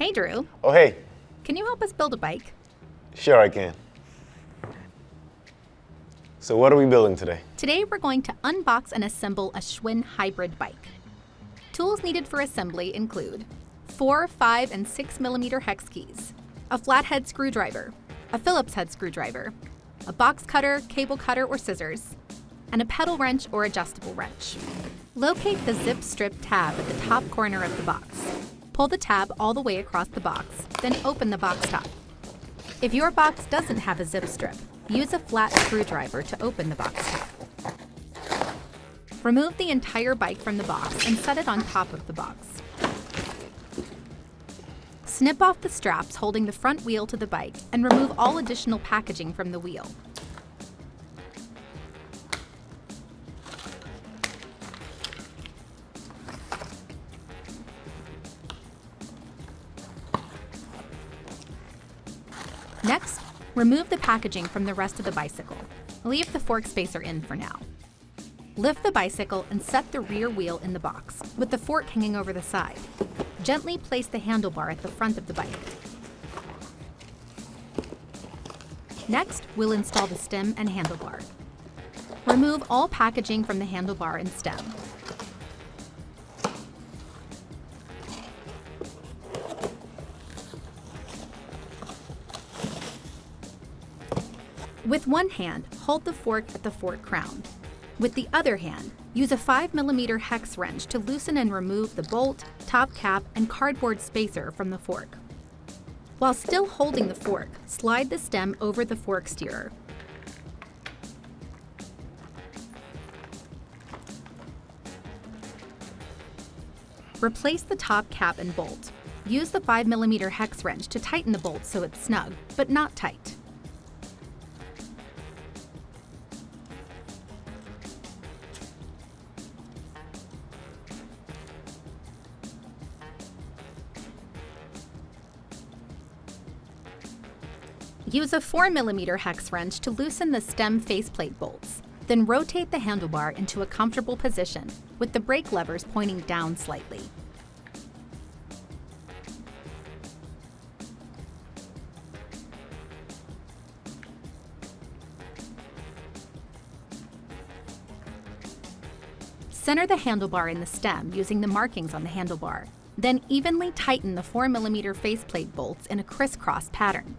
Hey, Drew. Oh, hey. Can you help us build a bike? Sure, I can. So what are we building today? Today, we're going to unbox and assemble a Schwinn hybrid bike. Tools needed for assembly include 4, 5, and 6 millimeter hex keys, a flathead screwdriver, a Phillips head screwdriver, a box cutter, cable cutter, or scissors, and a pedal wrench or adjustable wrench. Locate the zip strip tab at the top corner of the box. Pull the tab all the way across the box, then open the box top. If your box doesn't have a zip strip, use a flat screwdriver to open the box top. Remove the entire bike from the box and set it on top of the box. Snip off the straps holding the front wheel to the bike and remove all additional packaging from the wheel. Next, remove the packaging from the rest of the bicycle. Leave the fork spacer in for now. Lift the bicycle and set the rear wheel in the box, with the fork hanging over the side. Gently place the handlebar at the front of the bike. Next, we'll install the stem and handlebar. Remove all packaging from the handlebar and stem. With one hand, hold the fork at the fork crown. With the other hand, use a 5 millimeter hex wrench to loosen and remove the bolt, top cap, and cardboard spacer from the fork. While still holding the fork, slide the stem over the fork steerer. Replace the top cap and bolt. Use the 5 millimeter hex wrench to tighten the bolt so it's snug, but not tight. Use a 4 millimeter hex wrench to loosen the stem faceplate bolts. Then rotate the handlebar into a comfortable position, with the brake levers pointing down slightly. Center the handlebar in the stem using the markings on the handlebar. Then evenly tighten the 4 millimeter faceplate bolts in a crisscross pattern.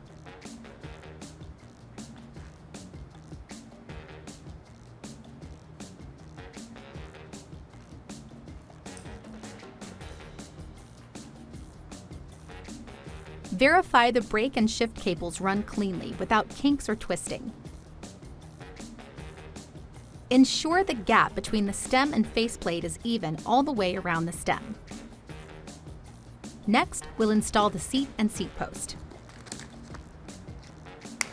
Verify the brake and shift cables run cleanly without kinks or twisting. Ensure the gap between the stem and faceplate is even all the way around the stem. Next, we'll install the seat and seat post.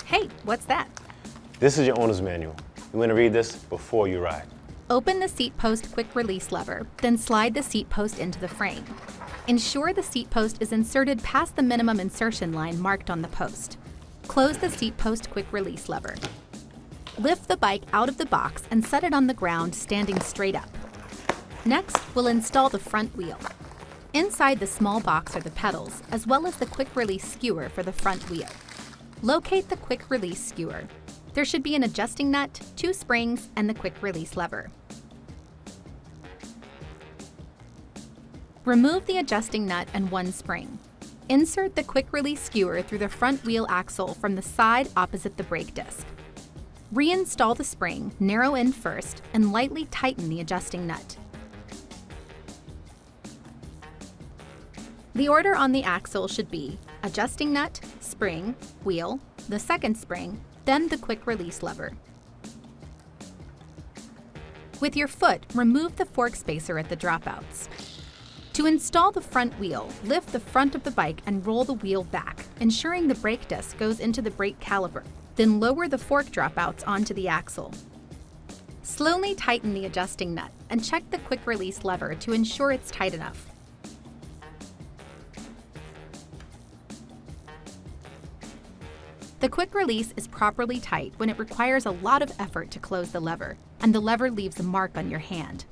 Hey, what's that? This is your owner's manual. You want to read this before you ride. Open the seat post quick release lever, then slide the seat post into the frame. Ensure the seat post is inserted past the minimum insertion line marked on the post. Close the seat post quick release lever. Lift the bike out of the box and set it on the ground standing straight up. Next, we'll install the front wheel. Inside the small box are the pedals, as well as the quick release skewer for the front wheel. Locate the quick release skewer. There should be an adjusting nut, 2 springs, and the quick release lever. Remove the adjusting nut and 1 spring. Insert the quick release skewer through the front wheel axle from the side opposite the brake disc. Reinstall the spring, narrow in first, and lightly tighten the adjusting nut. The order on the axle should be adjusting nut, spring, wheel, the second spring, then the quick release lever. With your foot, remove the fork spacer at the dropouts. To install the front wheel, lift the front of the bike and roll the wheel back, ensuring the brake disc goes into the brake caliper. Then lower the fork dropouts onto the axle. Slowly tighten the adjusting nut and check the quick release lever to ensure it's tight enough. The quick release is properly tight when it requires a lot of effort to close the lever, and the lever leaves a mark on your hand.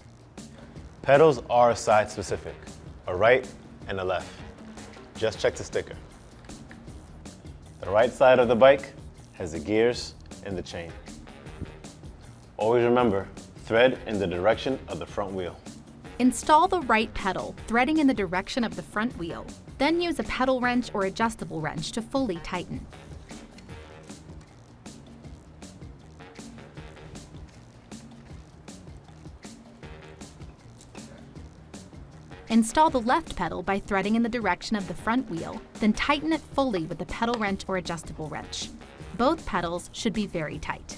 Pedals are side specific, a right and a left. Just check the sticker. The right side of the bike has the gears and the chain. Always remember, thread in the direction of the front wheel. Install the right pedal, threading in the direction of the front wheel. Then use a pedal wrench or adjustable wrench to fully tighten. Install the left pedal by threading in the direction of the front wheel, then tighten it fully with the pedal wrench or adjustable wrench. Both pedals should be very tight.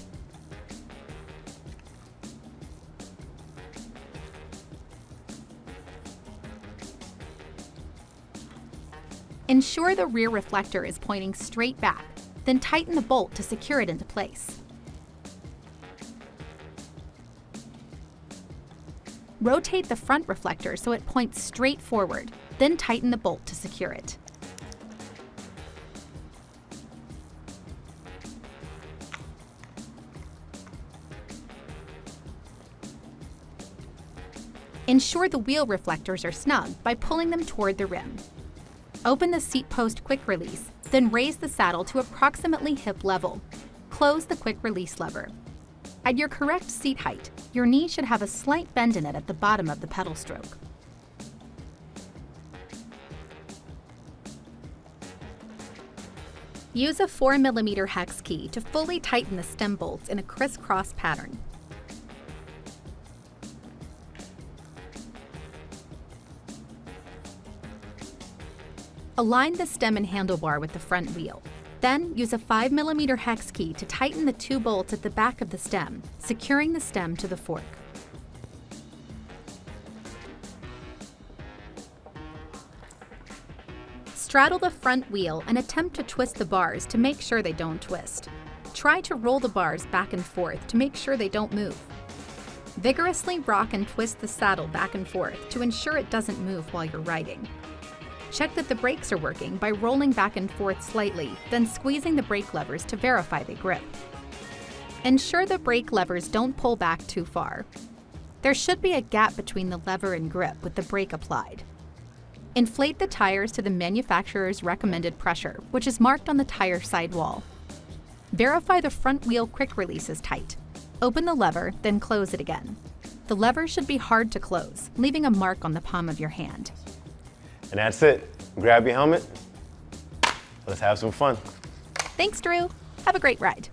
Ensure the rear reflector is pointing straight back, then tighten the bolt to secure it into place. Rotate the front reflector so it points straight forward, then tighten the bolt to secure it. Ensure the wheel reflectors are snug by pulling them toward the rim. Open the seat post quick release, then raise the saddle to approximately hip level. Close the quick release lever. At your correct seat height, your knee should have a slight bend in it at the bottom of the pedal stroke. Use a 4mm hex key to fully tighten the stem bolts in a crisscross pattern. Align the stem and handlebar with the front wheel. Then use a 5mm hex key to tighten the 2 bolts at the back of the stem, securing the stem to the fork. Straddle the front wheel and attempt to twist the bars to make sure they don't twist. Try to roll the bars back and forth to make sure they don't move. Vigorously rock and twist the saddle back and forth to ensure it doesn't move while you're riding. Check that the brakes are working by rolling back and forth slightly, then squeezing the brake levers to verify they grip. Ensure the brake levers don't pull back too far. There should be a gap between the lever and grip with the brake applied. Inflate the tires to the manufacturer's recommended pressure, which is marked on the tire sidewall. Verify the front wheel quick release is tight. Open the lever, then close it again. The lever should be hard to close, leaving a mark on the palm of your hand. And that's it. Grab your helmet. Let's have some fun. Thanks, Drew. Have a great ride.